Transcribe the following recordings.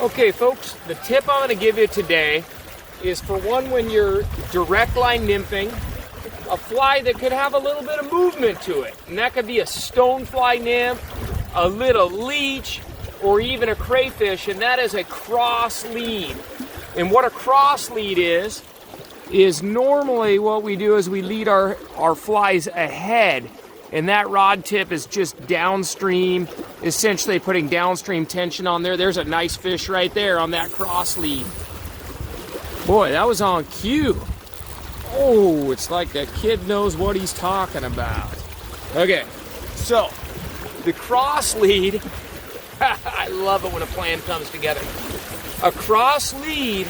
Okay folks, the tip I'm going to give you today is for one when you're direct line nymphing, a fly that could have a little bit of movement to it. And that could be a stonefly nymph, a little leech, or even a crayfish, and that is a cross lead. And what a cross lead is normally what we do is we lead our flies ahead, and that rod tip is just downstream, essentially putting downstream tension on there. There's a nice fish right there on that cross lead. Boy, that was on cue. Oh, it's like the kid knows what he's talking about. Okay, so the cross lead, I love it when a plan comes together. A cross lead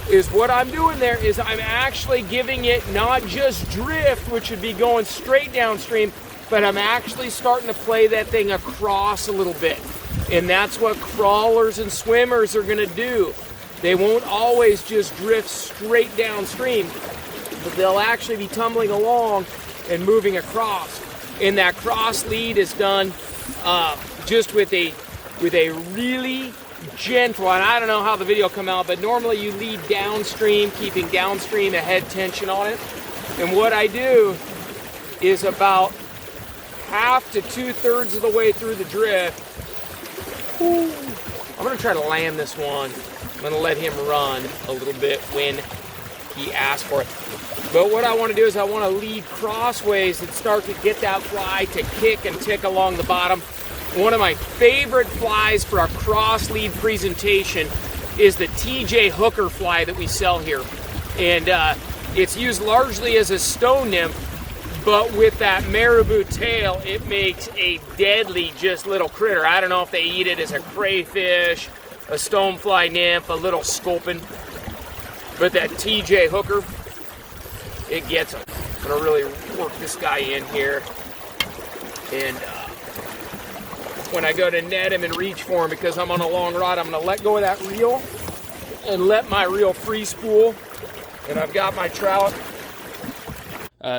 is what I'm doing there is I'm actually giving it not just drift, which would be going straight downstream, but I'm actually starting to play that thing across a little bit. And that's what crawlers and swimmers are gonna do. They won't always just drift straight downstream, but they'll actually be tumbling along and moving across. And that cross lead is done just with a really gentle, and I don't know how the video will come out, but normally you lead downstream, keeping downstream ahead tension on it. And what I do is about half to 2/3 of the way through the drift, I'm gonna try to land this one. I'm gonna let him run a little bit when he asks for it. But what I wanna do is I wanna lead crossways and start to get that fly to kick and tick along the bottom. One of my favorite flies for a cross lead presentation is the TJ hooker fly that we sell here. And it's used largely as a stone nymph, but with that marabou tail, it makes a deadly just little critter. I don't know if they eat it as a crayfish, a stonefly nymph, a little sculpin, but that TJ hooker, it gets them. I'm gonna really work this guy in here. And when I go to net him and reach for him, because I'm on a long rod, I'm gonna let go of that reel and let my reel free spool. And I've got my trout.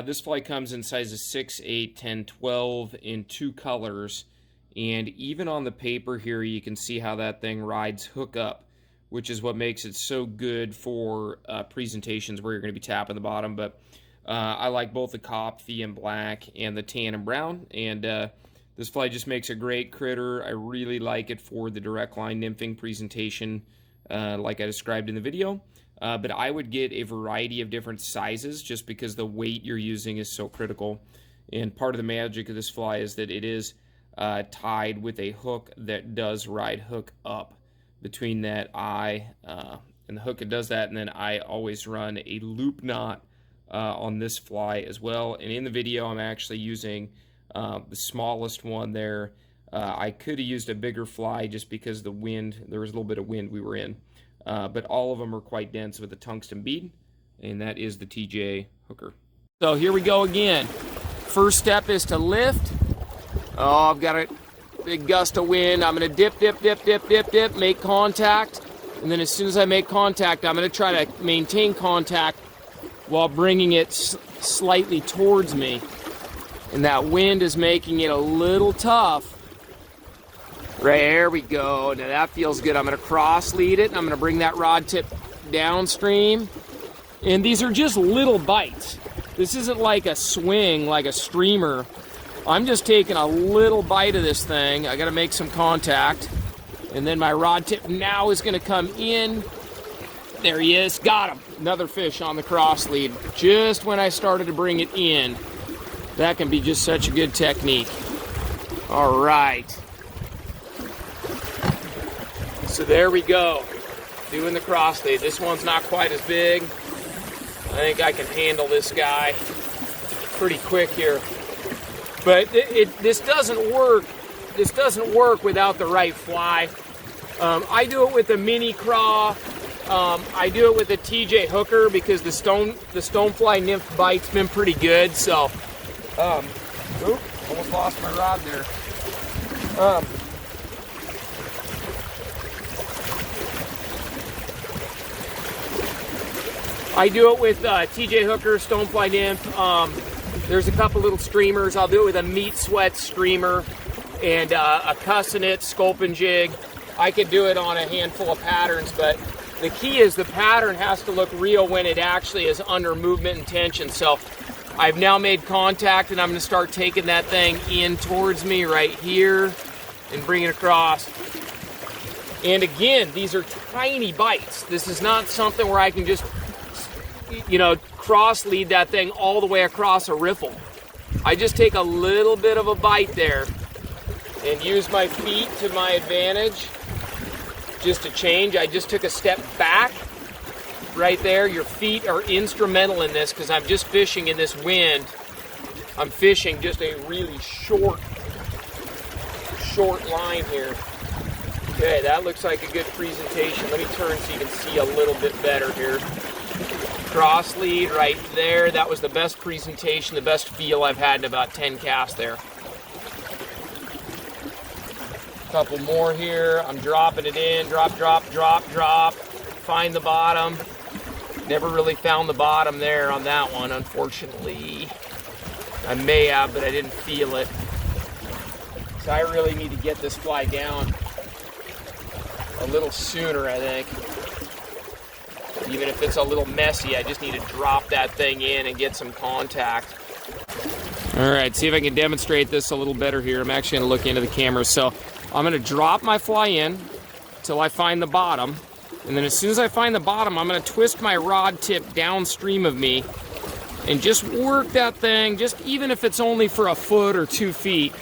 This fly comes in sizes 6, 8, 10, 12 in 2 colors. And even on the paper here, you can see how that thing rides hook up, which is what makes it so good for presentations where you're going to be tapping the bottom. But I like both the Kopfi and black and the tan and brown. And this fly just makes a great critter. I really like it for the direct line nymphing presentation like I described in the video. But I would get a variety of different sizes just because the weight you're using is so critical. And part of the magic of this fly is that it is tied with a hook that does ride hook up between that eye and the hook that does that. And then I always run a loop knot on this fly as well. And in the video, I'm actually using the smallest one there. I could have used a bigger fly just because the wind, there was a little bit of wind we were in. But all of them are quite dense with a tungsten bead, and that is the TJ hooker. So here we go again. First step is to lift. Oh, I've got a big gust of wind. I'm going to dip, dip, dip, dip, dip, dip, make contact. And then as soon as I make contact, I'm going to try to maintain contact while bringing it slightly towards me. And that wind is making it a little tough. Right, there we go. Now that feels good. I'm going to cross lead it, and I'm going to bring that rod tip downstream. And these are just little bites. This isn't like a swing, like a streamer. I'm just taking a little bite of this thing. I got to make some contact. And then my rod tip now is going to come in. There he is. Got him. Another fish on the cross lead. Just when I started to bring it in. That can be just such a good technique. All right. So there we go, doing the cross lead. This one's not quite as big. I think I can handle this guy pretty quick here. But this doesn't work. This doesn't work without the right fly. I do it with the mini craw. I do it with the TJ hooker because the stonefly nymph bite's been pretty good. So, almost lost my rod there. I do it with TJ hooker, stonefly nymph. There's a couple little streamers. I'll do it with a meat sweat streamer and a cussinate sculpin jig. I could do it on a handful of patterns, but the key is the pattern has to look real when it actually is under movement and tension. So I've now made contact, and I'm going to start taking that thing in towards me right here and bring it across. And again, these are tiny bites. This is not something where I can just, you know, cross lead that thing all the way across a riffle. I just take a little bit of a bite there and use my feet to my advantage just to change. I just took a step back right there. Your feet are instrumental in this because I'm just fishing in this wind. I'm fishing just a really short line here. Okay, that looks like a good presentation. Let me turn so you can see a little bit better here. Cross lead right there. That was the best presentation, the best feel I've had in about 10 casts there. Couple more here. I'm dropping it in. Drop, drop, drop, drop. Find the bottom. Never really found the bottom there on that one, unfortunately. I may have, but I didn't feel it. So I really need to get this fly down a little sooner, I think. Even if it's a little messy, I just need to drop that thing in and get some contact. All right, see if I can demonstrate this a little better here. I'm actually going to look into the camera. So I'm going to drop my fly in till I find the bottom. And then as soon as I find the bottom, I'm going to twist my rod tip downstream of me and just work that thing, just even if it's only for a foot or 2 feet.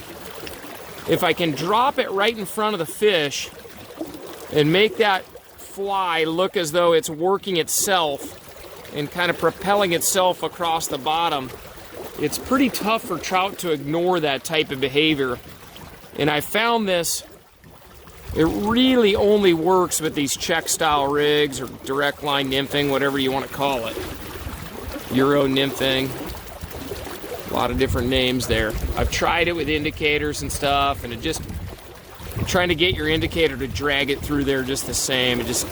If I can drop it right in front of the fish and make that fly look as though it's working itself and kind of propelling itself across the bottom, it's pretty tough for trout to ignore that type of behavior. And I found this, it really only works with these check style rigs or direct line nymphing, whatever you want to call it. Euro nymphing, a lot of different names there. I've tried it with indicators and stuff, and it just, trying to get your indicator to drag it through there just the same, it just